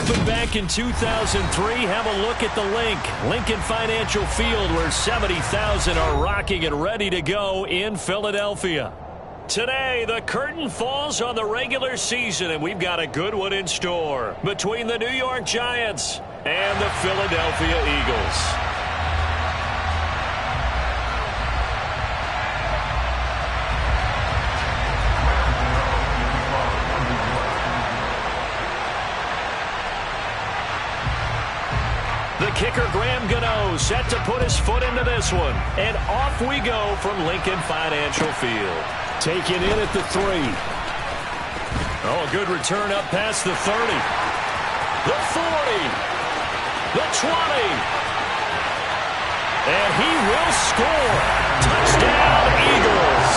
opened back in 2003. Have a look at the Lincoln Financial Field, where 70,000 are rocking and ready to go in Philadelphia. Today, the curtain falls on the regular season, and we've got a good one in store between the New York Giants and the Philadelphia Eagles. The kicker, Graham Gano, set to put his foot into this one. And off we go from Lincoln Financial Field. Taken in at the 3. Oh, a good return up past the 30. The 40. The 20. And he will score. Touchdown, Eagles.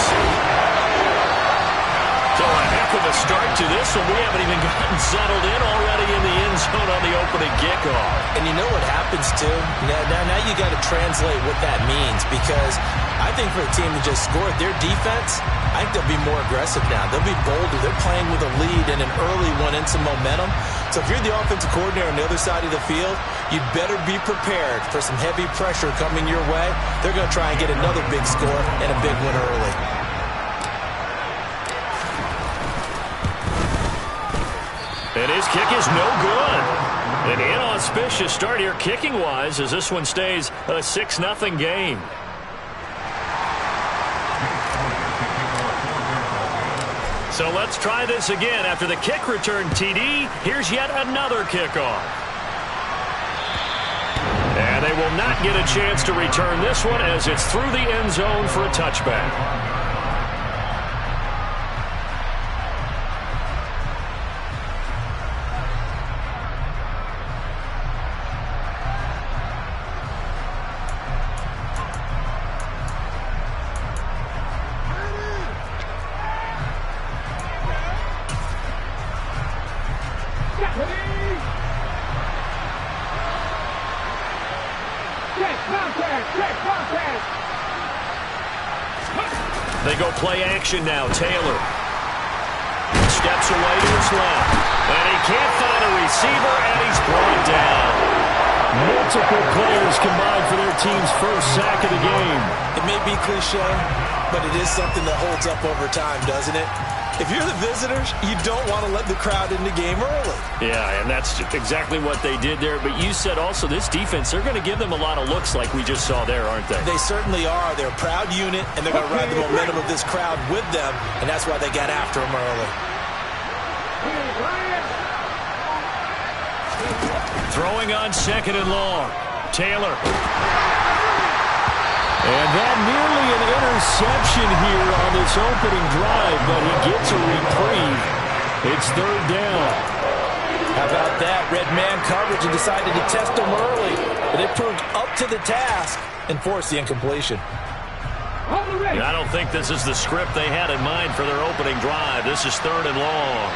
So a heck of a start to this one. We haven't even gotten settled in already in the end zone on the opening kickoff. And you know what happens, too? Now you got to translate what that means, because I think for a team to just score their defense, I think they'll be more aggressive now. They'll be bolder. They're playing with a lead and an early one and some momentum. So if you're the offensive coordinator on the other side of the field, you'd better be prepared for some heavy pressure coming your way. They're going to try and get another big score and a big one early. And his kick is no good. An inauspicious start here kicking-wise, as this one stays a 6-0 game. So let's try this again. After the kick return TD, here's yet another kickoff. And they will not get a chance to return this one, as it's through the end zone for a touchback. They go play action now. Taylor steps away to his left. And he can't find a receiver, and he's brought down. Multiple players combined for their team's first sack of the game. It may be cliche, but it is something that holds up over time, doesn't it? If you're the visitors, you don't want to let the crowd in the game early. Yeah, and that's exactly what they did there. But you said also this defense, they're going to give them a lot of looks like we just saw there, aren't they? They certainly are. They're a proud unit, and they're going to ride the momentum of this crowd with them, and that's why they got after them early. Throwing on 2nd and long. Taylor. And that nearly an interception here on this opening drive, but he gets a reprieve. It's 3rd down. How about that? Red man coverage and decided to test them early, but it proved up to the task and forced the incompletion. I don't think this is the script they had in mind for their opening drive. This is 3rd and long.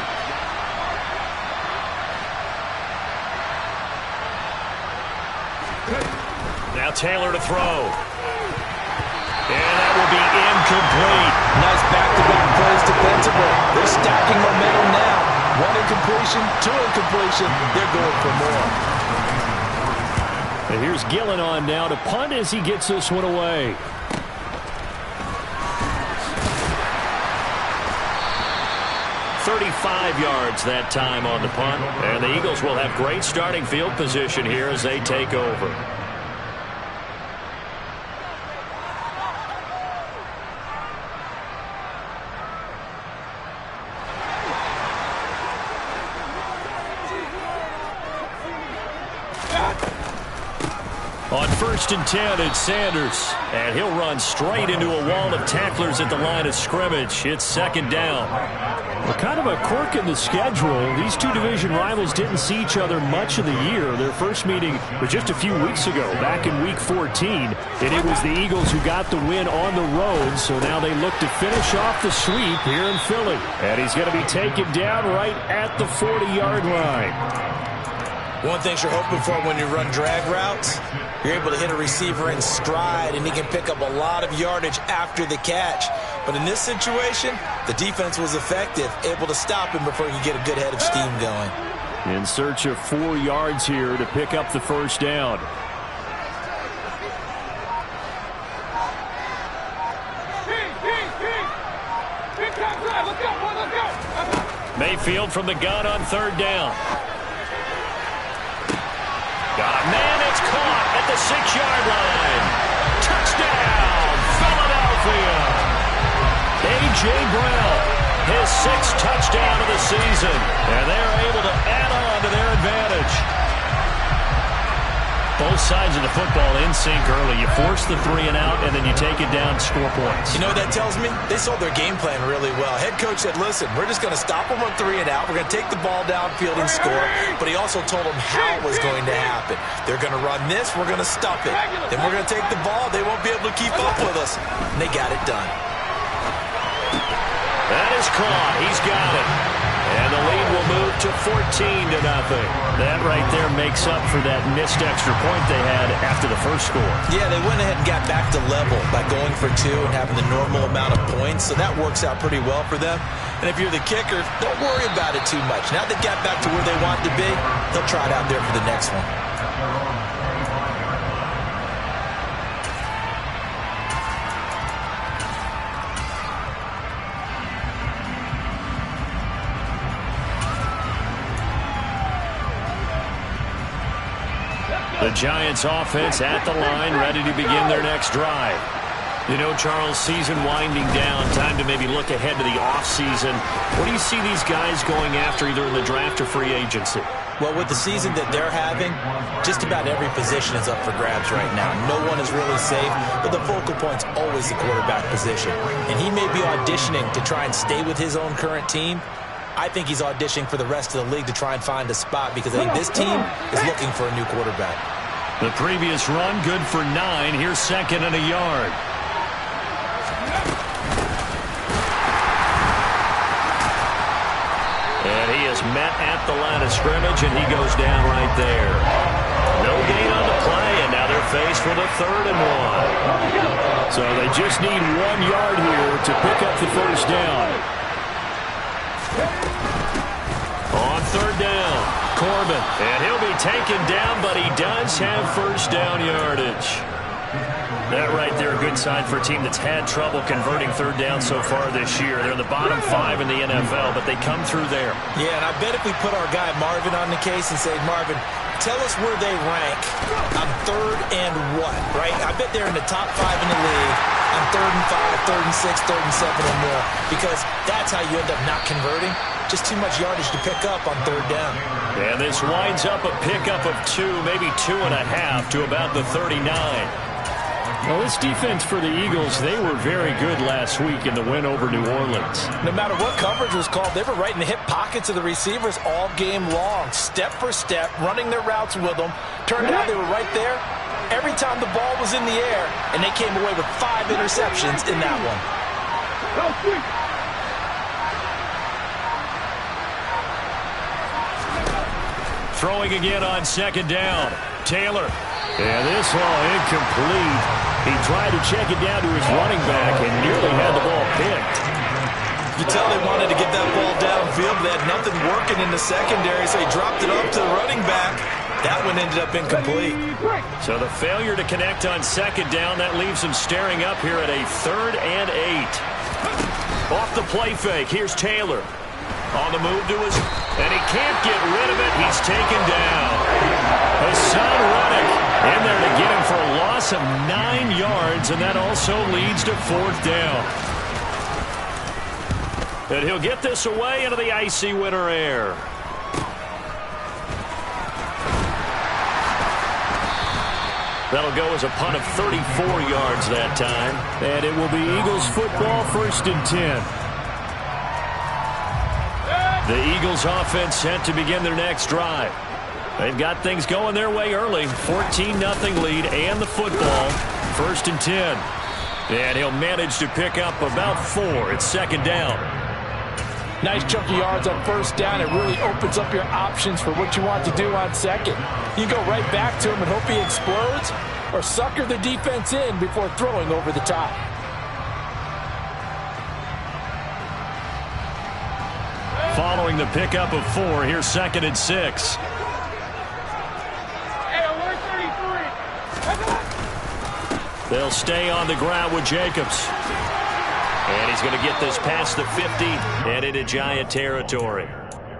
Now Taylor to throw. And that will be incomplete. Nice back-to-back plays defensively. They're stacking momentum now. 1 incompletion, 2 incompletion. They're going for more. And here's Gillen on now to punt as he gets this one away. "35 yards that time on the punt. And the Eagles will have great starting field position here as they take over. On 1st and 10, it's Sanders. And he'll run straight into a wall of tacklers at the line of scrimmage. It's 2nd down. Well, kind of a quirk in the schedule. These two division rivals didn't see each other much of the year. Their first meeting was just a few weeks ago, back in Week 14. And it was the Eagles who got the win on the road. So now they look to finish off the sweep here in Philly. And he's going to be taken down right at the 40-yard line. One thing you're hoping for when you run drag routes, you're able to hit a receiver in stride, and he can pick up a lot of yardage after the catch. But in this situation, the defense was effective, able to stop him before he could get a good head of steam going. In search of 4 yards here to pick up the first down. Mayfield from the gun on 3rd down. Got a man, it's caught at the 6-yard line. Touchdown, Philadelphia. A.J. Brown, his 6th touchdown of the season. And they're able to add on to their advantage. Both sides of the football in sync early. You force the 3 and out, and then you take it down, score points. You know what that tells me? They sold their game plan really well. Head coach said, listen, we're just going to stop them on 3 and out. We're going to take the ball downfield and score. But he also told them how it was going to happen. They're going to run this. We're going to stop it. Then we're going to take the ball. They won't be able to keep up with us. And they got it done. That is caught. He's got it. And the lead will move to 14-0. That right there makes up for that missed extra point they had after the first score. Yeah, they went ahead and got back to level by going for 2 and having the normal amount of points. So that works out pretty well for them. And if you're the kicker, don't worry about it too much. Now they got back to where they want to be, they'll try it out there for the next one. The Giants offense at the line, ready to begin their next drive. You know, Charles, season winding down, time to maybe look ahead to the offseason. What do you see these guys going after either in the draft or free agency? Well, with the season that they're having, just about every position is up for grabs right now. No one is really safe, but the focal point's always the quarterback position. And he may be auditioning to try and stay with his own current team. I think he's auditioning for the rest of the league to try and find a spot because I think this team is looking for a new quarterback. The previous run, good for 9. Here's 2nd and a yard. And he is met at the line of scrimmage, and he goes down right there. No gain on the play, and now they're faced with a 3rd and 1. So they just need 1 yard here to pick up the first down. On 3rd down, Corbin, and he'll be taken down, but he does have first down yardage. That right there, a good sign for a team that's had trouble converting 3rd down so far this year. They're in the bottom 5 in the NFL, but they come through there. Yeah, and I bet if we put our guy Marvin on the case and say, Marvin, tell us where they rank on 3rd and what, right? I bet they're in the top 5 in the league on 3rd and 5, 3rd and 6, 3rd and 7 or more, because that's how you end up not converting. Just too much yardage to pick up on 3rd down. And this winds up a pickup of 2, maybe 2.5 to about the 39. Well, this defense for the Eagles, they were very good last week in the win over New Orleans. No matter what coverage was called, they were right in the hip pockets of the receivers all game long, step for step, running their routes with them. Turned out they were right there every time the ball was in the air, and they came away with 5 interceptions in that one. Throwing again on 2nd down. Taylor. And this one incomplete. He tried to check it down to his running back and nearly had the ball picked. You tell they wanted to get that ball downfield. They had nothing working in the secondary, so he dropped it off to the running back. That one ended up incomplete. So the failure to connect on 2nd down, that leaves him staring up here at a 3rd and 8. Off the play fake, here's Taylor. On the move to his, and he can't get rid of it. He's taken down. Hassan Reddick in there to get him for a loss of 9 yards, and that also leads to 4th down. And he'll get this away into the icy winter air. That'll go as a punt of 34 yards that time. And it will be Eagles football, 1st and 10. The Eagles offense set to begin their next drive. They've got things going their way early. 14-0 lead and the football. 1st and 10. And he'll manage to pick up about 4. It's 2nd down. Nice chunk of yards on 1st down. It really opens up your options for what you want to do on 2nd. You go right back to him and hope he explodes, or sucker the defense in before throwing over the top. following the pickup of 4. Here's 2nd and 6. They'll stay on the ground with Jacobs. And he's going to get this past the 50 and into Giant territory.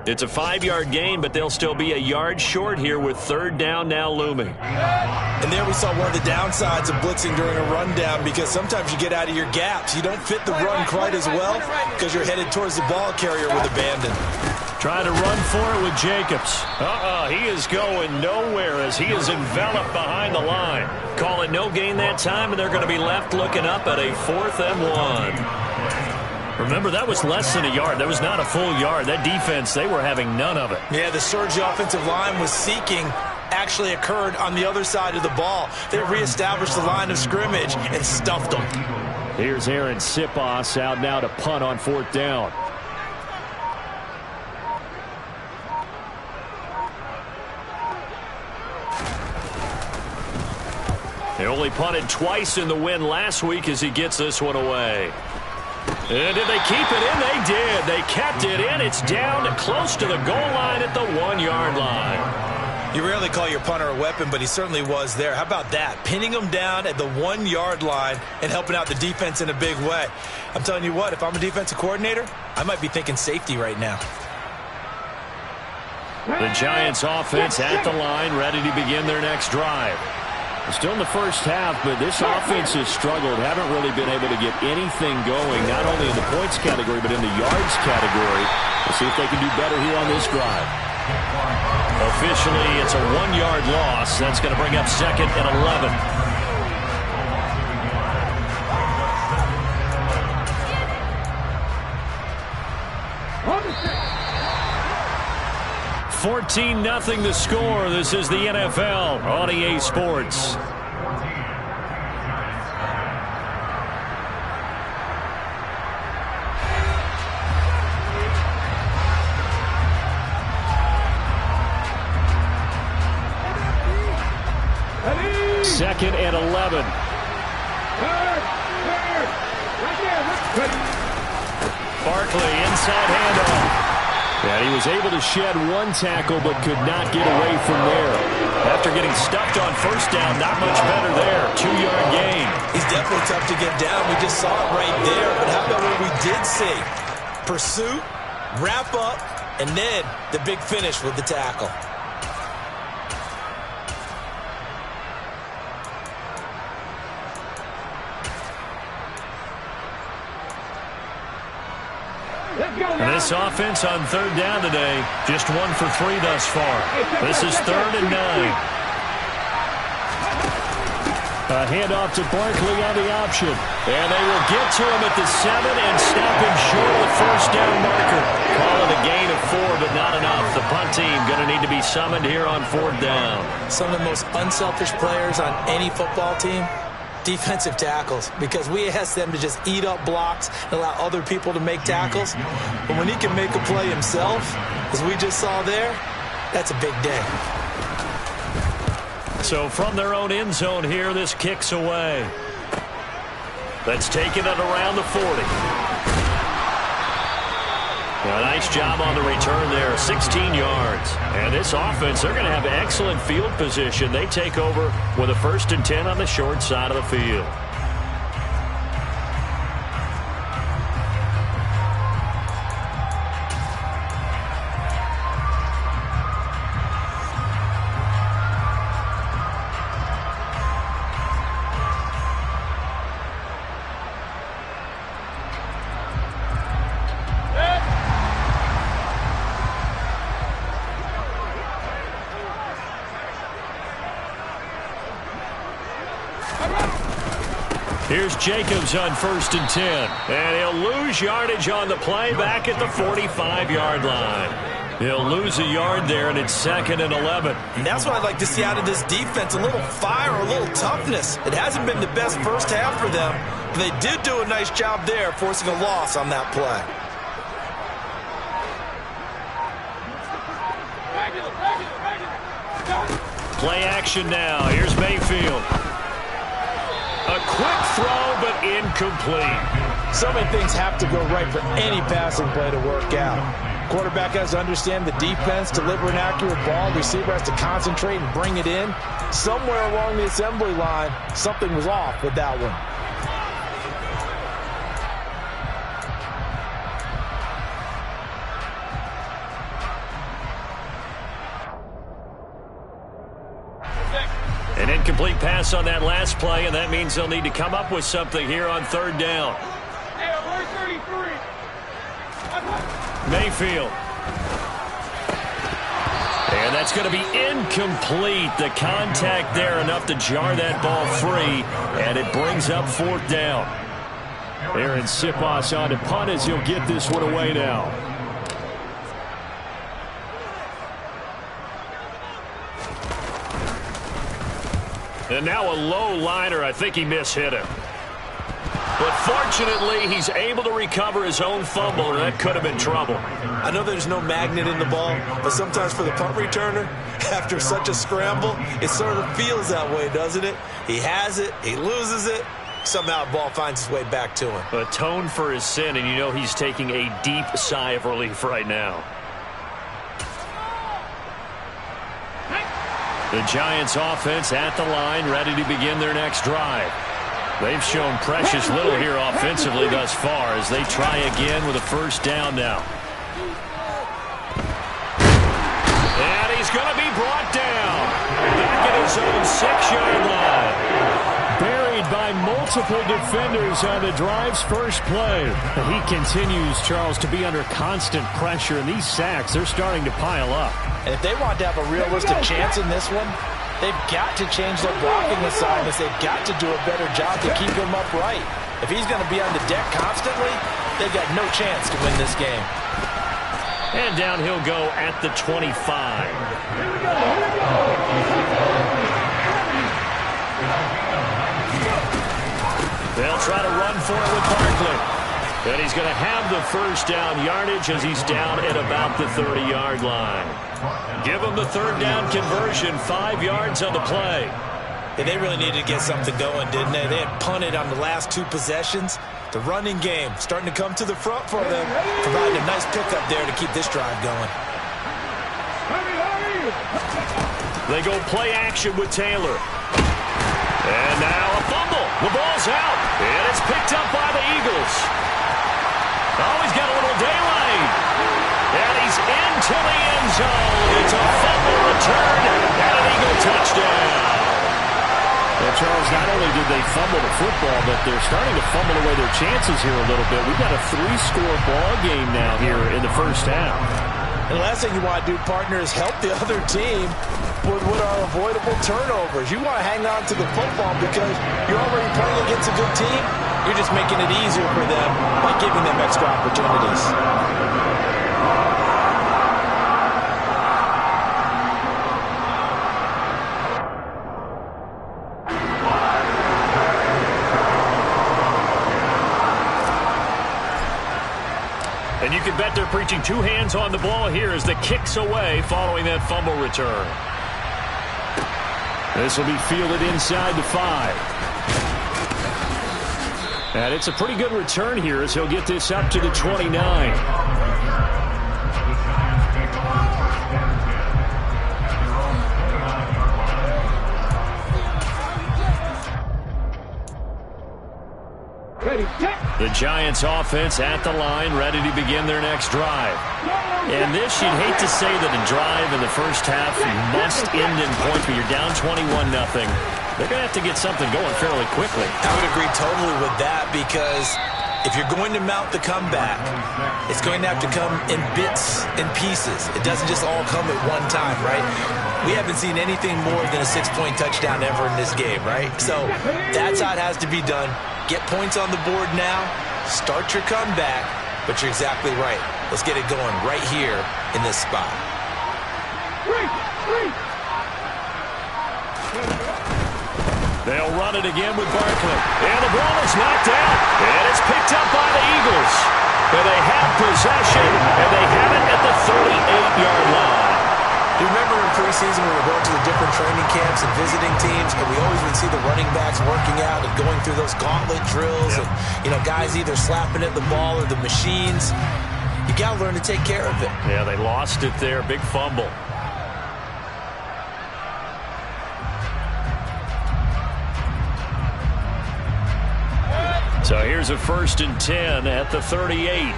It's a 5-yard gain, but they'll still be a yard short here with 3rd down now looming. And there we saw one of the downsides of blitzing during a rundown, because sometimes you get out of your gaps. You don't fit the run quite as well because you're headed towards the ball carrier with abandon. Trying to run for it with Jacobs. He is going nowhere as he is enveloped behind the line. Call it no gain that time, and they're going to be left looking up at a 4th and 1. Remember, that was less than a yard. That was not a full yard. That defense, they were having none of it. Yeah, the surge the offensive line was seeking actually occurred on the other side of the ball. They reestablished the line of scrimmage and stuffed them. Here's Aaron Sipos out now to punt on 4th down. They only punted twice in the win last week as he gets this one away. And did they keep it in? They did. They kept it in. It's down to close to the goal line at the 1-yard line. You rarely call your punter a weapon, but he certainly was there. How about that? Pinning him down at the 1-yard line and helping out the defense in a big way. I'm telling you what, if I'm a defensive coordinator, I might be thinking safety right now. The Giants offense at the line, ready to begin their next drive. Still in the first half, but this offense has struggled. Haven't really been able to get anything going, not only in the points category, but in the yards category. We'll see if they can do better here on this drive. Officially, it's a 1-yard loss. That's going to bring up 2nd and 11. $14-0 the score. This is the NFL on EA Sports. Second and 11. Barkley inside handoff. And he was able to shed one tackle but could not get away from there. After getting stuffed on 1st down, not much better there. 2-yard gain. He's definitely tough to get down. We just saw it right there. But how about what we did see? Pursuit, wrap up, and then the big finish with the tackle. And this offense on 3rd down today, just 1 for 3 thus far. This is 3rd and 9. A handoff to Barkley on the option. And they will get to him at the 7 and stop him short of the 1st down marker. Call it a gain of 4, but not enough. The punt team going to need to be summoned here on 4th down. Some of the most unselfish players on any football team, defensive tackles, because we ask them to just eat up blocks and allow other people to make tackles. But when he can make a play himself, as we just saw there, that's a big day. So from their own end zone here, this kicks away. That's taken it around the 40. A nice job on the return there, 16 yards. And this offense, they're going to have excellent field position. They take over with a 1st and 10 on the short side of the field. Here's Jacobs on 1st and 10. And he'll lose yardage on the play back at the 45-yard line. He'll lose a yard there, and it's 2nd and 11. And that's what I'd like to see out of this defense, a little fire, a little toughness. It hasn't been the best first half for them, but they did do a nice job there, forcing a loss on that play. Play action now. Here's Mayfield. A quick throw, but incomplete. So many things have to go right for any passing play to work out. Quarterback has to understand the defense, deliver an accurate ball. Receiver has to concentrate and bring it in. Somewhere along the assembly line, something was off with that one. An incomplete pass on that last play, and that means they'll need to come up with something here on third down. Mayfield. And that's going to be incomplete. The contact there enough to jar that ball free, and it brings up fourth down. Aaron Siposs on to punt as he'll get this one away now. And now a low liner. I think he mishit him. But fortunately, he's able to recover his own fumble, or that could have been trouble. I know there's no magnet in the ball, but sometimes for the punt returner, after such a scramble, it sort of feels that way, doesn't it? He has it, he loses it, somehow the ball finds its way back to him. Atone for his sin, and you know he's taking a deep sigh of relief right now. The Giants offense at the line, ready to begin their next drive. They've shown precious little here offensively thus far as they try again with a first down now. And he's going to be brought down back at his own 6-yard line. Buried by multiple defenders on the drive's first play. He continues, Charles, to be under constant pressure, and these sacks, they're starting to pile up. And if they want to have a realistic chance in this one, they've got to change their blocking assignments. They've got to do a better job to keep him upright. If he's going to be on the deck constantly, they've got no chance to win this game. And down he'll go at the 25. They'll try to run for it with Barkley. And he's going to have the first down yardage as he's down at about the 30-yard line. Give him the third down conversion, 5 yards on the play. And they really needed to get something going, didn't they? They had punted on the last 2 possessions. The running game starting to come to the front for them, providing a nice pickup there to keep this drive going. They go play action with Taylor. And now a fumble. The ball's out. And it's picked up by the Eagles. Oh, he's got a little daylight. And he's into the end zone. It's a fumble return and an Eagle touchdown. Well, Charles, not only did they fumble the football, but they're starting to fumble away their chances here a little bit. We've got a 3-score ball game now here in the first half. And the last thing you want to do, partner, is help the other team with what are avoidable turnovers. You want to hang on to the football because you're already playing against a good team. You're just making it easier for them by giving them extra opportunities. And you can bet they're preaching 2 hands on the ball here as the kick's away following that fumble return. This will be fielded inside the 5. And it's a pretty good return here as he'll get this up to the 29. The Giants offense at the line, ready to begin their next drive. And this, you'd hate to say that a drive in the first half must end in points, but you're down 21-0. They're going to have to get something going fairly quickly. I would agree totally with that because if you're going to mount the comeback, it's going to have to come in bits and pieces. It doesn't just all come at one time, right? We haven't seen anything more than a 6-point touchdown ever in this game, right? So that's how it has to be done. Get points on the board now, start your comeback, but you're exactly right. Let's get it going right here in this spot. They'll run it again with Barkley. And the ball is knocked out, and it's picked up by the Eagles. And they have possession, and they have it at the 38-yard line. Do you remember in preseason when we were going to the different training camps and visiting teams, and we always would see the running backs working out and going through those gauntlet drills, and guys either slapping at the ball or the machines. You got to learn to take care of it. Yeah, they lost it there. Big fumble. So here's a 1st and 10 at the 38.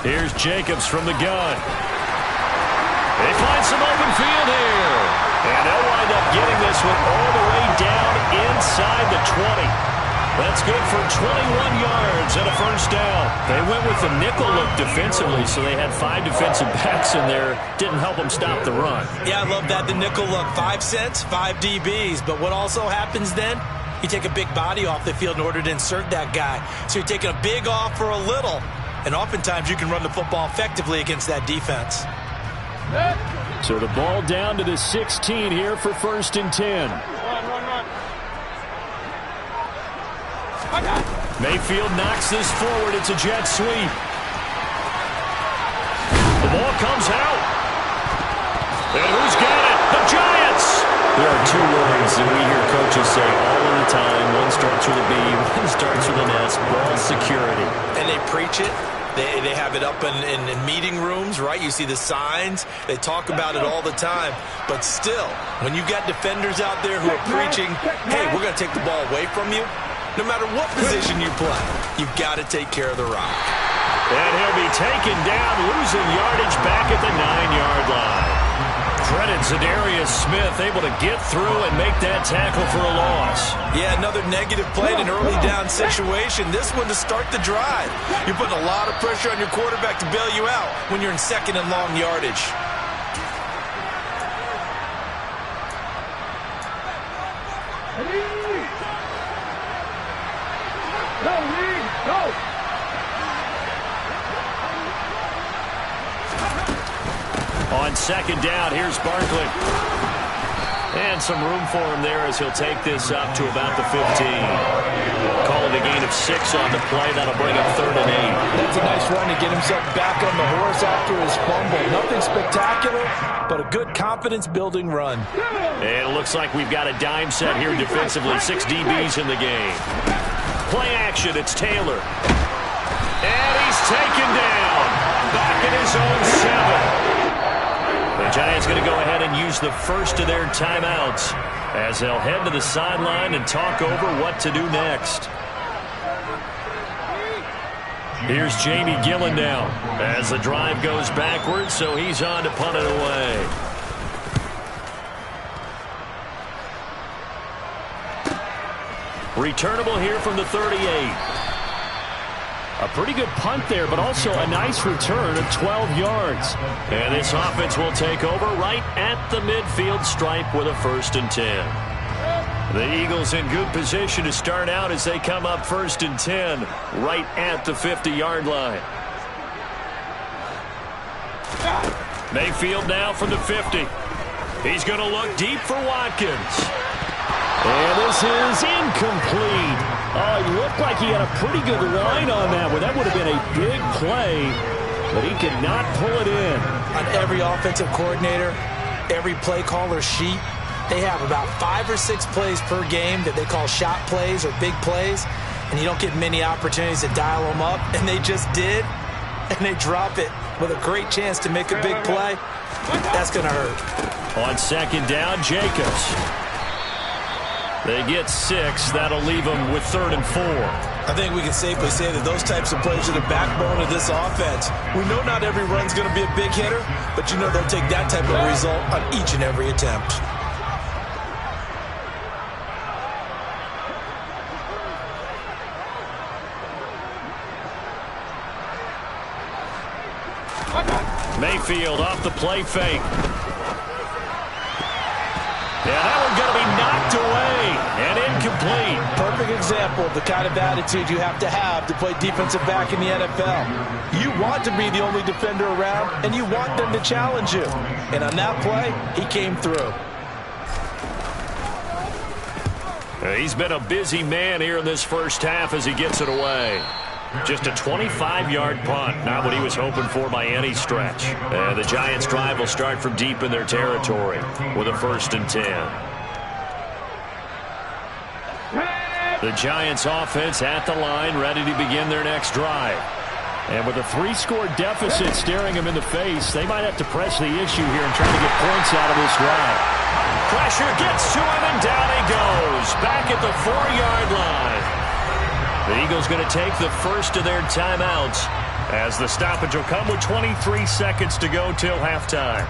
Here's Jacobs from the gun. They find some open field here. And they'll wind up getting this one all the way down inside the 20. That's good for 21 yards and a 1st down. They went with the nickel look defensively, so they had 5 defensive backs in there. Didn't help them stop the run. Yeah, I love that, the nickel look. 5 cents, 5 DBs. But what also happens then? You take a big body off the field in order to insert that guy. So you're taking a big off for a little. And oftentimes you can run the football effectively against that defense. So the ball down to the 16 here for 1st and 10. Mayfield knocks this forward. It's a jet sweep. The ball comes out. And who's got it? The Giants! There are 2 words that we hear coaches say all of the time. One starts with a B, one starts with an S. Ball security. And they preach it. They have it up in meeting rooms, right? You see the signs. They talk about it all the time. But still, when you got defenders out there who are preaching, hey, we're going to take the ball away from you, no matter what position you play, you've got to take care of the rock. And he'll be taken down, losing yardage back at the 9-yard line. Credit Zadarius Smith, able to get through and make that tackle for a loss. Yeah, another negative play in an early down situation. This one to start the drive. You're putting a lot of pressure on your quarterback to bail you out when you're in 2nd and long yardage. On 2nd down, here's Barkley. And some room for him there as he'll take this up to about the 15. Call it a gain of 6 on the play. That'll bring up 3rd and 8. That's a nice run to get himself back on the horse after his fumble. Nothing spectacular, but a good confidence-building run. And it looks like we've got a dime set here defensively. 6 DBs in the game. Play action, it's Taylor. And he's taken down. Back in his own 7. The Giants going to go ahead and use the first of their timeouts as they'll head to the sideline and talk over what to do next. Here's Jamie Gillen now as the drive goes backwards, so he's on to punt it away. Returnable here from the 38. A pretty good punt there, but also a nice return of 12 yards. And this offense will take over right at the midfield stripe with a 1st and 10. The Eagles in good position to start out as they come up 1st and 10 right at the 50-yard line. Mayfield now from the 50. He's going to look deep for Watkins. And this is incomplete. Oh, he looked like he had a pretty good line on that one. That would have been a big play, but he could not pull it in. On every offensive coordinator, every play caller sheet, they have about 5 or 6 plays per game that they call shot plays or big plays, and you don't get many opportunities to dial them up, and they just did, and they drop it with a great chance to make a big play. That's going to hurt. On 2nd down, Jacobs. They get 6. That'll leave them with 3rd and 4. I think we can safely say that those types of plays are the backbone of this offense. We know not every run's going to be a big hitter, but you know they'll take that type of result on each and every attempt. Mayfield off the play fake. Yeah, that one's going to be knocked away and incomplete. Perfect example of the kind of attitude you have to play defensive back in the NFL. You want to be the only defender around, and you want them to challenge you. And on that play, he came through. He's been a busy man here in this first half as he gets it away. Just a 25-yard punt, not what he was hoping for by any stretch. And the Giants' drive will start from deep in their territory with a 1st and 10. The Giants offense at the line, ready to begin their next drive. And with a 3-score deficit staring them in the face, they might have to press the issue here and try to get points out of this drive. Pressure gets to him, and down he goes. Back at the 4-yard line. The Eagles going to take the first of their timeouts, as the stoppage will come with 23 seconds to go till halftime.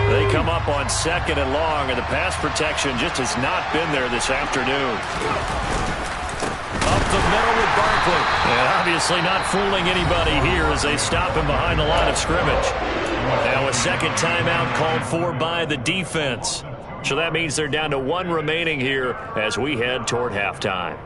They come up on 2nd and long, and the pass protection just has not been there this afternoon. Up the middle with Barkley. And obviously not fooling anybody here as they stop him behind the line of scrimmage. Now a second timeout called for by the defense. So that means they're down to 1 remaining here as we head toward halftime.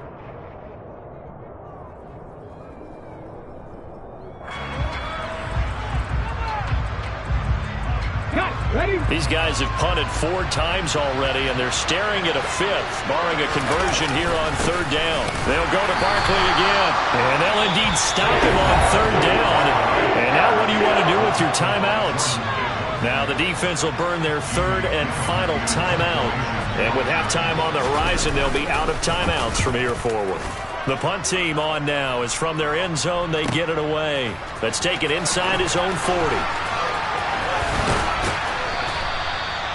These guys have punted 4 times already, and they're staring at a 5th, barring a conversion here on 3rd down. They'll go to Barkley again, and they'll indeed stop him on 3rd down. And now what do you want to do with your timeouts? Now the defense will burn their 3rd and final timeout. And with halftime on the horizon, they'll be out of timeouts from here forward. The punt team on now is from their end zone. They get it away. Let's take it inside his own 40.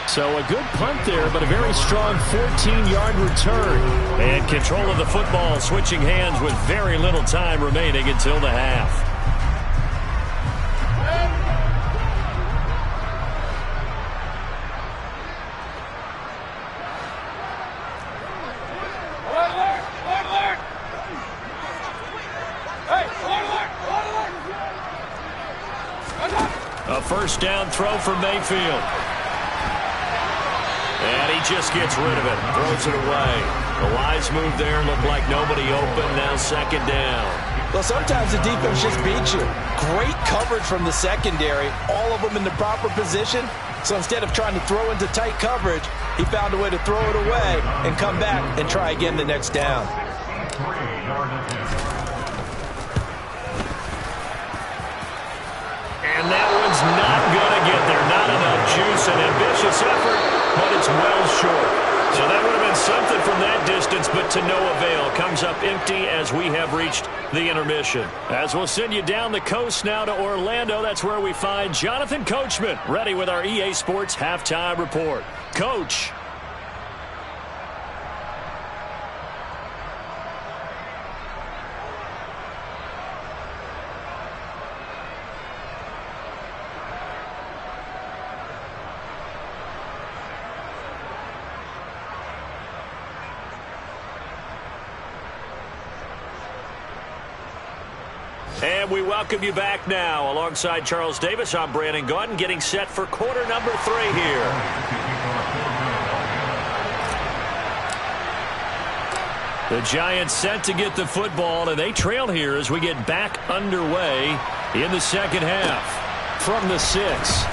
So a good punt there, but a very strong 14-yard return. And control of the football switching hands with very little time remaining until the half. A first down throw for Mayfield. And he just gets rid of it, throws it away. The wise move there, looked like nobody open, now 2nd down. Well, sometimes the defense just beats you. Great coverage from the secondary, all of them in the proper position. So instead of trying to throw into tight coverage, he found a way to throw it away and come back and try again the next down. And that one's not going to get there. Not enough juice, an ambitious effort, but it's well short. So that would have been something from that distance, but to no avail. Comes up empty as we have reached the intermission. As we'll send you down the coast now to Orlando, that's where we find Jonathan Coachman, ready with our EA Sports Halftime Report. Coach. And we welcome you back now. Alongside Charles Davis, I'm Brandon Gaudin, getting set for quarter number 3 here. The Giants set to get the football, and they trail here as we get back underway in the second half. From the 6.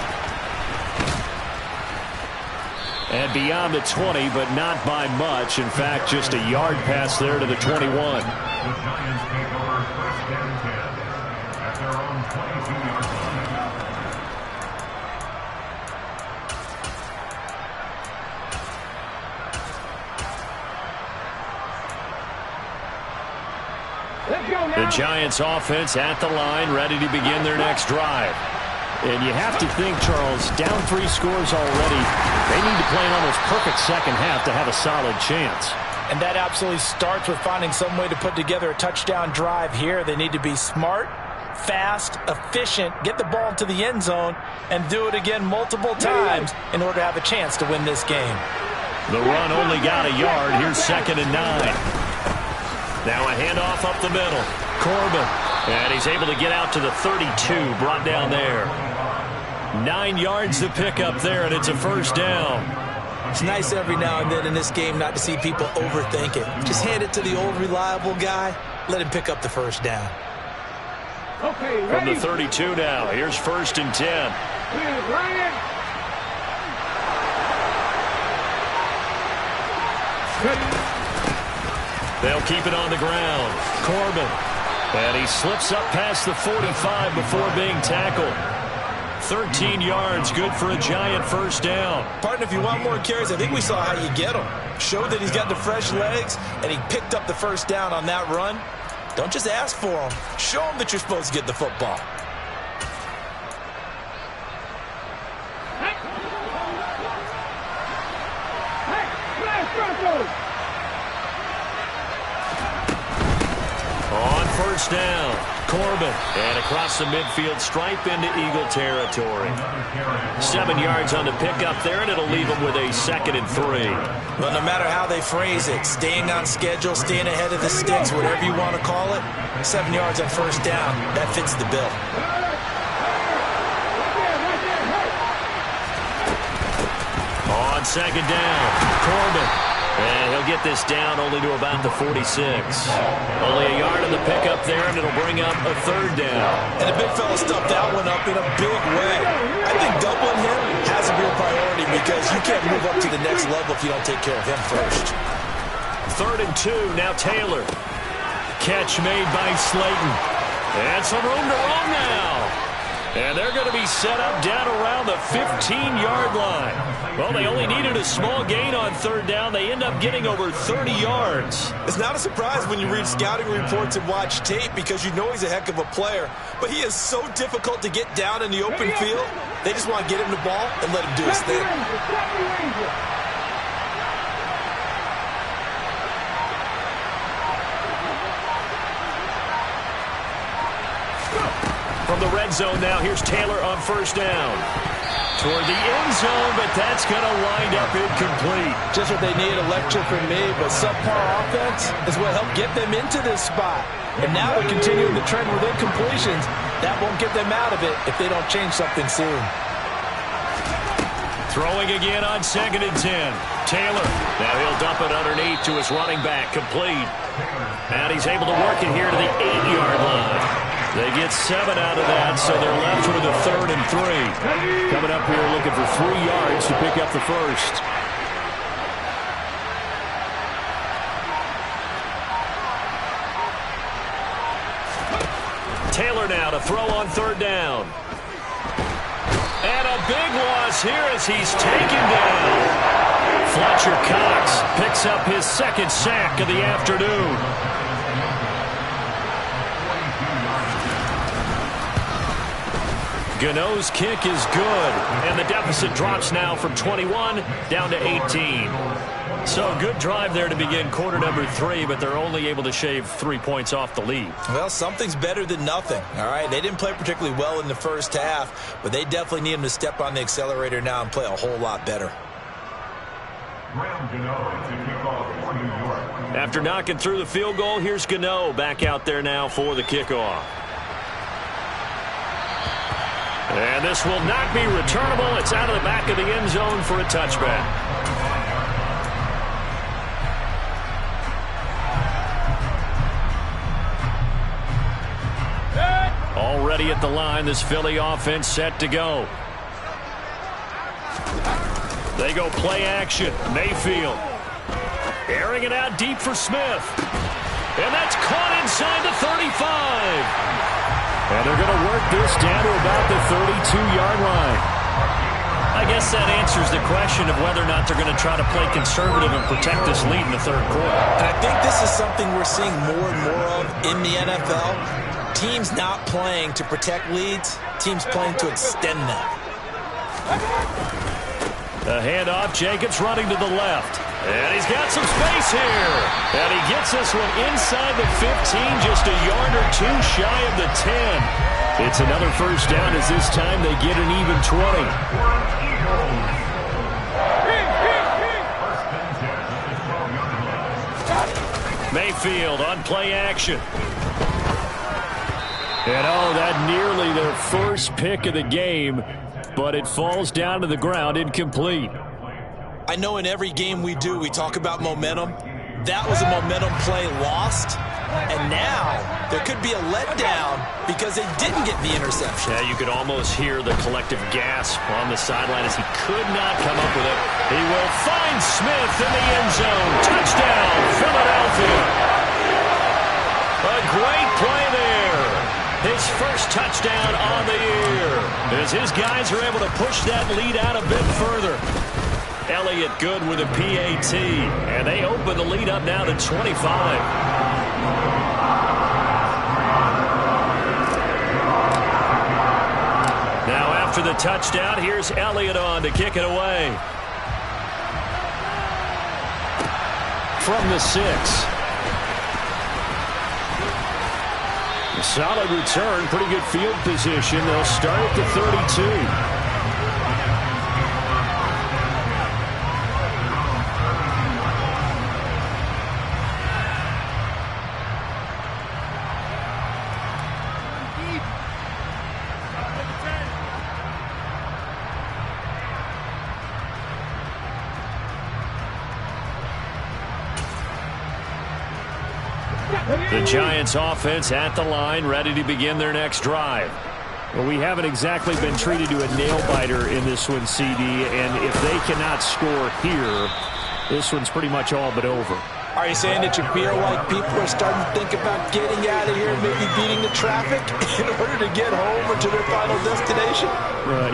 And beyond the 20, but not by much. In fact, just a yard pass there to the 21. The Giants offense at the line, ready to begin their next drive. And you have to think, Charles, down 3 scores already. They need to play an almost perfect second half to have a solid chance. And that absolutely starts with finding some way to put together a touchdown drive here. They need to be smart, fast, efficient, get the ball into the end zone, and do it again multiple times in order to have a chance to win this game. The run only got a yard. Here's 2nd and 9. Now a handoff up the middle. Corbin. And he's able to get out to the 32, brought down there. 9 yards to pick up there, and it's a first down. It's nice every now and then in this game not to see people overthink it. Just hand it to the old reliable guy. Let him pick up the first down. Okay, from the 32 now. Here's 1st and 10. They'll keep it on the ground. Corbin. And he slips up past the 45 before being tackled. 13 yards, good for a giant first down. Partner, if you want more carries, I think we saw how you get him. Showed that he's got the fresh legs, and he picked up the first down on that run. Don't just ask for him. Show him that you're supposed to get the football. On first down, Corbin. And across the midfield stripe into Eagle territory. 7 yards on the pickup there, and it'll leave them with a 2nd and 3. Well, no matter how they phrase it, staying on schedule, staying ahead of the sticks, whatever you want to call it, 7 yards on first down, that fits the bill. On 2nd down, Corbin. And he'll get this down only to about the 46. Only a yard on the pickup there, and it'll bring up a 3rd down. And the big fella stuffed that one up in a big way. I think doubling him has to be a priority because you can't move up to the next level if you don't take care of him first. 3rd and 2, now Taylor. Catch made by Slayton. And some room to run now. And they're going to be set up down around the 15-yard line. Well, they only needed a small gain on 3rd down. They end up getting over 30 yards. It's not a surprise when you read scouting reports and watch tape because you know he's a heck of a player. But he is so difficult to get down in the open field. They just want to get him the ball and let him do his thing. From the red zone now, here's Taylor on first down. Toward the end zone, but that's going to wind up incomplete. Just what they need, electric from me, but subpar offense is what helped get them into this spot. And now they're continuing the trend with incompletions. That won't get them out of it if they don't change something soon. Throwing again on 2nd and 10. Taylor. Now he'll dump it underneath to his running back. Complete. And he's able to work it here to the 8-yard line. They get 7 out of that, so they're left with a 3rd and 3. Coming up here looking for 3 yards to pick up the first. Taylor now to throw on 3rd down. And a big loss here as he's taken down. Fletcher Cox picks up his 2nd sack of the afternoon. Gano's kick is good, and the deficit drops now from 21 down to 18. So a good drive there to begin quarter number 3, but they're only able to shave 3 points off the lead. Well, something's better than nothing, all right? They didn't play particularly well in the first half, but they definitely need them to step on the accelerator now and play a whole lot better. After knocking through the field goal, here's Gano back out there now for the kickoff. And this will not be returnable. It's out of the back of the end zone for a touchback. Already at the line, this Philly offense set to go. They go play action. Mayfield. Airing it out deep for Smith. And that's caught inside the 35. And they're going to work this down to about the 32-yard line. I guess that answers the question of whether or not they're going to try to play conservative and protect this lead in the 3rd quarter. And I think this is something we're seeing more and more of in the NFL. Teams not playing to protect leads, teams playing to extend them. The handoff, Jacobs running to the left. And he's got some space here. And he gets this one inside the 15, just a yard or 2 shy of the 10. It's another first down as this time they get an even 20. Mayfield on play action. And that nearly their first pick of the game, but it falls down to the ground incomplete. I know in every game we do, we talk about momentum. That was a momentum play lost. And now there could be a letdown because they didn't get the interception. Yeah, you could almost hear the collective gasp on the sideline as he could not come up with it. He will find Smith in the end zone. Touchdown, Philadelphia. A great play there. His first touchdown on the year. as his guys are able to push that lead out a bit further. Elliott good with a PAT, and they open the lead up now to 25. Now after the touchdown, here's Elliott on to kick it away. From the 6. A solid return, pretty good field position. They'll start at the 32. The Giants offense at the line, ready to begin their next drive. Well, we haven't exactly been treated to a nail-biter in this one, CD, and if they cannot score here, this one's pretty much all but over. Are you saying that you feel like people are starting to think about getting out of here, maybe beating the traffic in order to get home or to their final destination?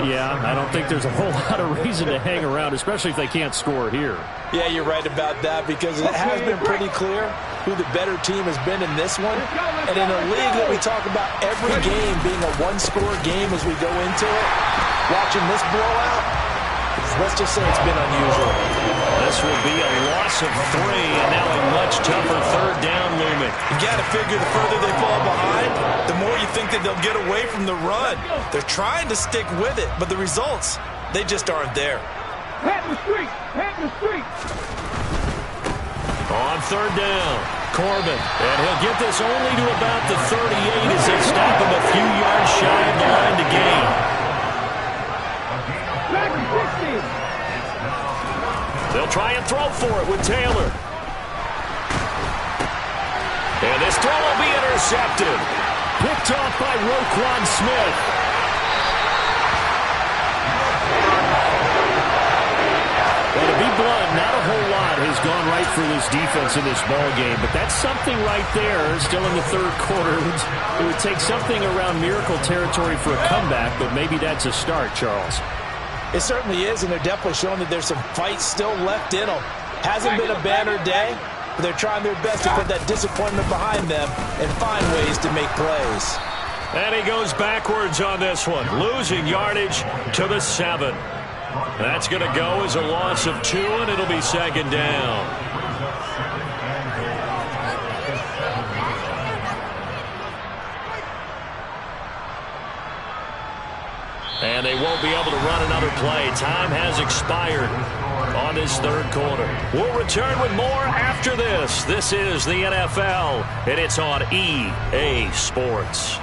Yeah, I don't think there's a whole lot of reason to hang around, especially if they can't score here. Yeah, you're right about that, because it has been pretty clear who the better team has been in this one. And in a league that we talk about every game being a one-score game as we go into it, watching this blowout, let's just say it's been unusual. This will be a loss of 3, and now a much tougher third down looming. You got to figure the further they fall behind, the more you think that they'll get away from the run. They're trying to stick with it, but the results, they just aren't there. Pat the street! Pat the street! On third down, Corbin, and he'll get this only to about the 38 as they stop him a few yards shy of the line to gain. Back to 60! They'll try and throw for it with Taylor. And this throw will be intercepted. Picked off by Roquan Smith. Well, to be blunt, not a whole lot has gone right for this defense in this ball game, but that's something right there. Still in the third quarter. It would take something around miracle territory for a comeback, but maybe that's a start, Charles. It certainly is, and they're definitely showing that there's some fight still left in them. Hasn't been a banner day, but they're trying their best to put that disappointment behind them and find ways to make plays. And he goes backwards on this one, losing yardage to the 7. That's going to go as a loss of 2, and it'll be second down. And they won't be able to run another play. Time has expired on this third quarter. We'll return with more after this. This is the NFL, and it's on EA Sports.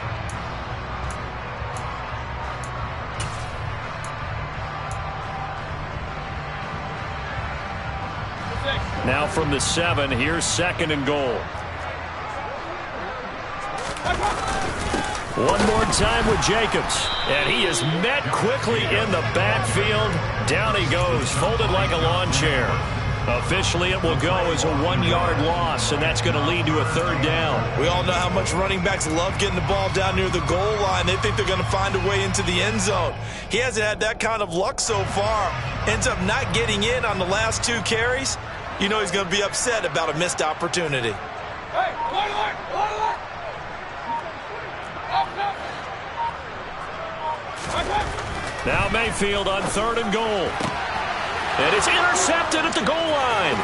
Now from the 7, here's second and goal. One more time with Jacobs, and he is met quickly in the backfield. Down he goes, folded like a lawn chair. Officially, it will go as a 1-yard loss, and that's going to lead to a third down. We all know how much running backs love getting the ball down near the goal line. They think they're going to find a way into the end zone. He hasn't had that kind of luck so far. Ends up not getting in on the last 2 carries. You know he's going to be upset about a missed opportunity. Hey, Now Mayfield on third and goal. And it's intercepted at the goal line.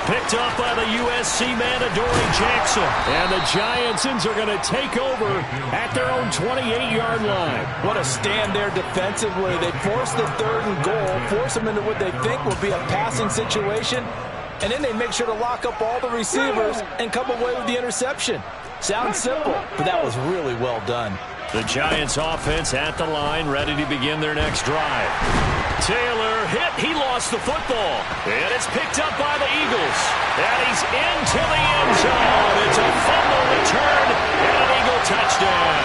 Picked up by the USC man, Adoree Jackson. And the Giantsons are going to take over at their own 28-yard line. What a stand there defensively. They force the third and goal, force them into what they think will be a passing situation, and then they make sure to lock up all the receivers and come away with the interception. Sounds simple, but that was really well done. The Giants offense at the line, ready to begin their next drive. Taylor hit. He lost the football. And it's picked up by the Eagles. And he's into the end zone. It's a fumble return and an Eagle touchdown.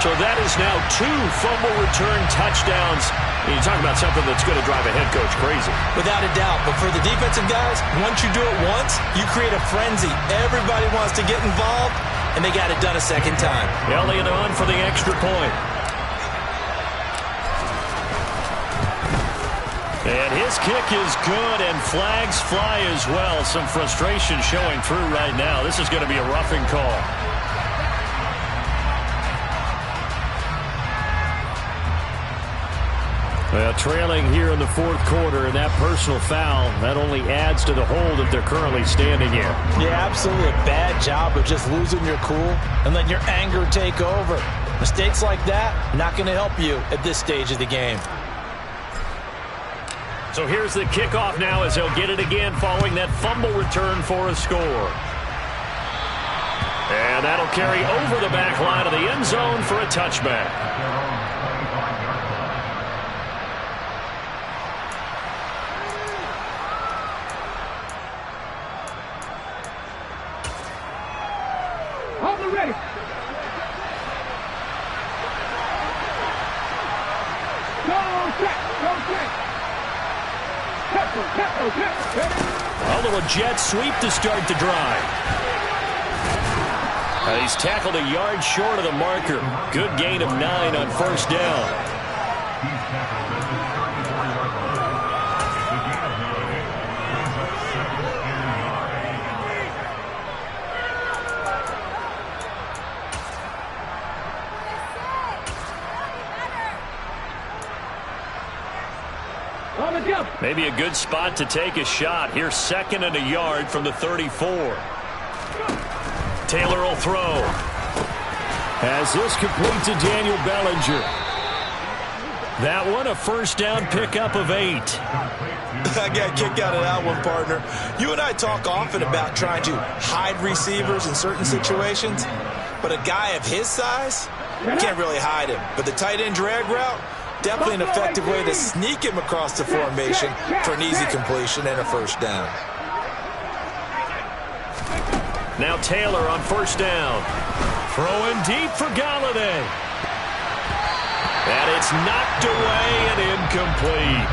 So that is now 2 fumble return touchdowns. You talk about something that's going to drive a head coach crazy. Without a doubt. But for the defensive guys, once you do it once, you create a frenzy. Everybody wants to get involved. and they got it done a second time. Elliott on for the extra point. And his kick is good, and flags fly as well. Some frustration showing through right now. This is going to be a roughing call. Well, trailing here in the fourth quarter, and that personal foul, that only adds to the hole that they're currently standing in. Yeah, absolutely a bad job of just losing your cool and letting your anger take over. Mistakes like that, not going to help you at this stage of the game. So here's the kickoff now as they'll get it again following that fumble return for a score. And that'll carry over the back line of the end zone for a touchback. Ready. A little jet sweep to start the drive. He's tackled a yard short of the marker. Good gain of 9 on first down. Maybe a good spot to take a shot. Here's 2nd and a yard from the 34. Taylor will throw. As this complete to Daniel Bellinger. That one a first down pickup of 8. I got a kick out of that one, partner. You and I talk often about trying to hide receivers in certain situations, but a guy of his size, you can't really hide him. But the tight end drag route, definitely an effective way to sneak him across the formation for an easy completion and a first down. Now Taylor on first down. Throwing deep for Galladay. And it's knocked away and incomplete.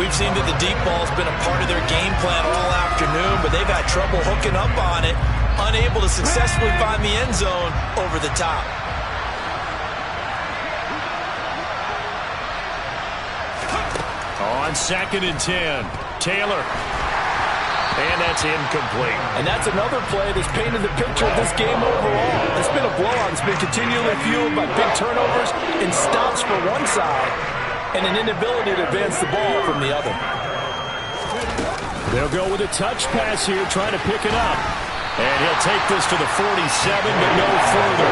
We've seen that the deep ball's been a part of their game plan all afternoon, but they've had trouble hooking up on it, unable to successfully find the end zone over the top. On 2nd and 10, Taylor. And that's incomplete. And that's another play that's painted the picture of this game overall. It's been a blowout. It's been continually fueled by big turnovers and stops for one side and an inability to advance the ball from the other. They'll go with a touch pass here, trying to pick it up. And he'll take this to the 47, but no further,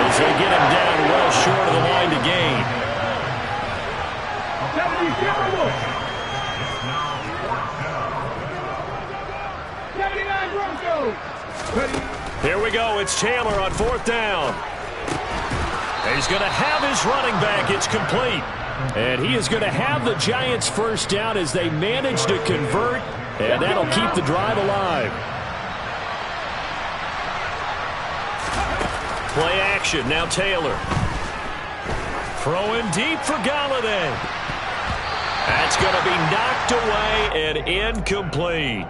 as they get him down well short of the line to gain. Here we go. It's Taylor on 4th down. He's going to have his running back. It's complete. And he is going to have the Giants first down as they manage to convert, and that'll keep the drive alive. Play action. Now Taylor. Throwing deep for Galladay. That's going to be knocked away and incomplete.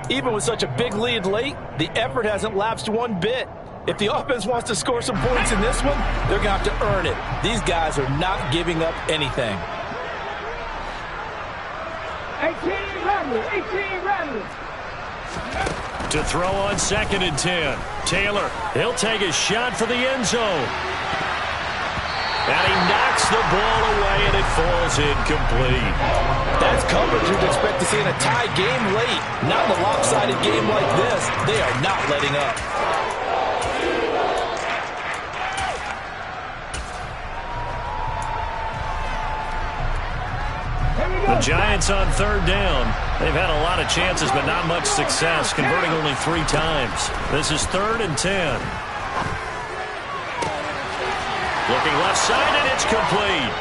Even with such a big lead late, the effort hasn't lapsed one bit. If the offense wants to score some points in this one, they're going to have to earn it. These guys are not giving up anything. 18 Rattler. To throw on 2nd and 10. Taylor, he'll take a shot for the end zone. And he knocks the ball away, and it falls incomplete. That's coverage you'd expect to see in a tie game late. Not in a lopsided game like this. They are not letting up. The Giants on 3rd down. They've had a lot of chances, but not much success, converting only 3 times. This is 3rd and 10. Looking left side, and it's complete.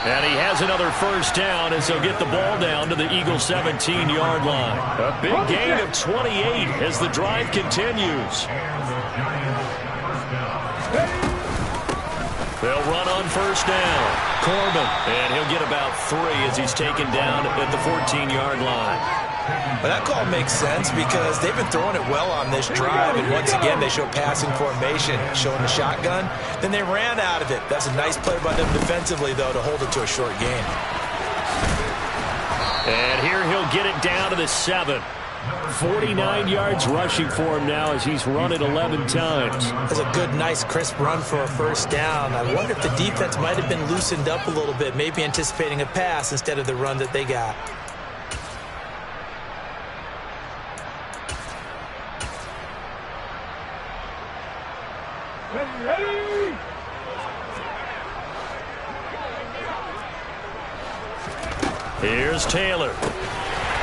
And he has another first down as they'll get the ball down to the Eagles' 17-yard line. A big gain of 28 as the drive continues. They'll run on first down. Corbin, and he'll get about 3 as he's taken down at the 14-yard line. But that call makes sense because they've been throwing it well on this drive, and once again they show passing formation, showing the shotgun. Then they ran out of it. That's a nice play by them defensively, though, to hold it to a short gain. And here he'll get it down to the 7. 49 yards rushing for him now as he's run it 11 times. That's a good, nice, crisp run for a first down. I wonder if the defense might have been loosened up a little bit, maybe anticipating a pass instead of the run that they got. Ready? Here's Taylor.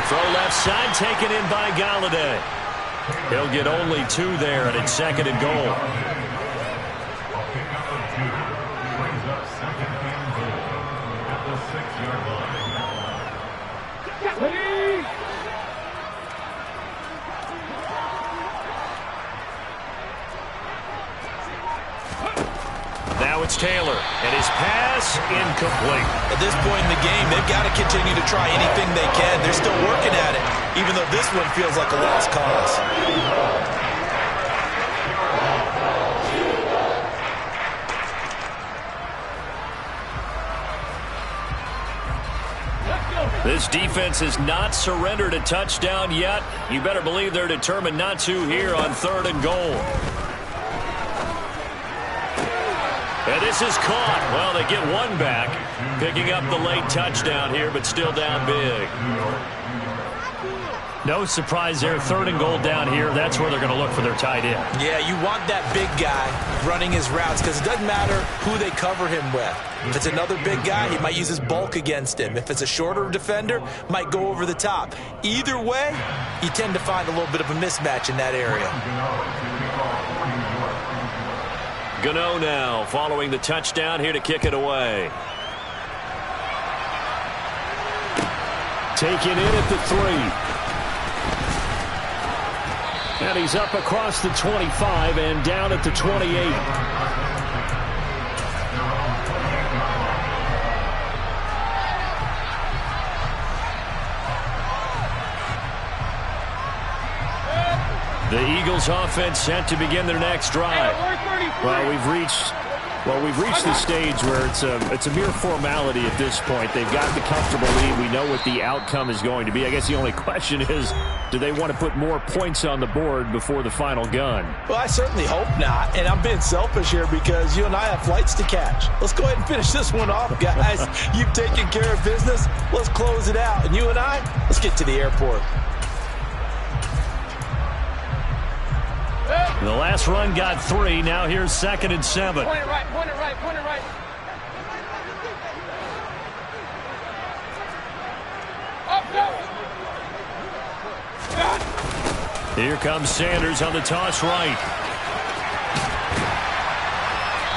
Throw left side, taken in by Galladay. He'll get only 2 there, and it's 2nd and goal. Ready? Now it's Taylor, and his pass incomplete. At this point in the game, they've got to continue to try anything they can. They're still working at it, even though this one feels like a lost cause. This defense has not surrendered a touchdown yet. You better believe they're determined not to here on 3rd and goal. And this is caught. Well, they get 1 back, picking up the late touchdown here, but still down big. No surprise there. 3rd and goal down here. That's where they're going to look for their tight end. Yeah, you want that big guy running his routes because it doesn't matter who they cover him with. If it's another big guy, he might use his bulk against him. If it's a shorter defender, might go over the top. Either way, you tend to find a little bit of a mismatch in that area. Gano now following the touchdown here to kick it away. Taken in at the 3. And he's up across the 25 and down at the 28. The Eagles offense set to begin their next drive. Well, we've reached the stage where it's a mere formality at this point. They've got the comfortable lead. We know what the outcome is going to be. I guess the only question is, do they want to put more points on the board before the final gun? Well, I certainly hope not, and I'm being selfish here because you and I have flights to catch. Let's go ahead and finish this one off, guys. You've taken care of business. Let's close it out. And you and I, let's get to the airport. The last run got 3. Now here's 2nd and 7. Point it right, point it right, point it right. Up, go. Here comes Sanders on the toss right.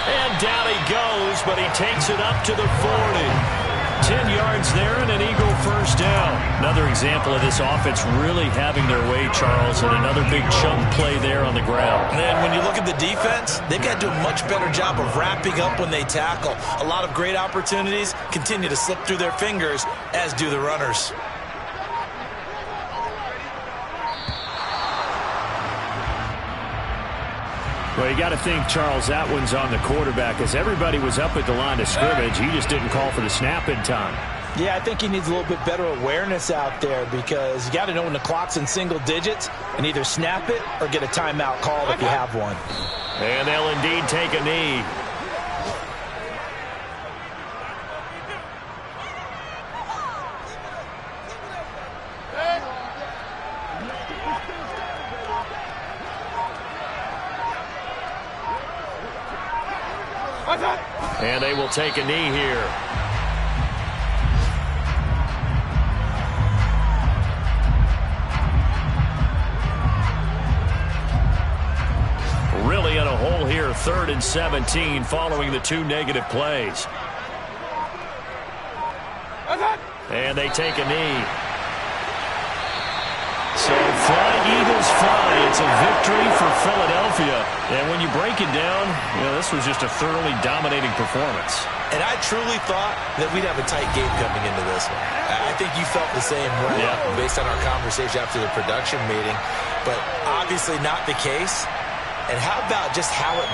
And down he goes, but he takes it up to the 40. 10 yards there and an Eagle first down. Another example of this offense really having their way, Charles, and another big chunk play there on the ground. And when you look at the defense, they've got to do a much better job of wrapping up when they tackle. A lot of great opportunities continue to slip through their fingers, as do the runners. Well, you got to think, Charles, that one's on the quarterback as everybody was up at the line of scrimmage. He just didn't call for the snap in time. Yeah, I think he needs a little bit better awareness out there because you got to know when the clock's in single digits and either snap it or get a timeout called if you have one. And they'll indeed take a knee. And they will take a knee here. Really in a hole here, 3rd and 17 following the 2 negative plays. And they take a knee. So fly, Eagles fly. It's It's a victory for Philadelphia. And when you break it down, this was just a thoroughly dominating performance. And I truly thought that we'd have a tight game coming into this one. I think you felt the same way based on our conversation after the production meeting. But obviously not the case. And how about just how it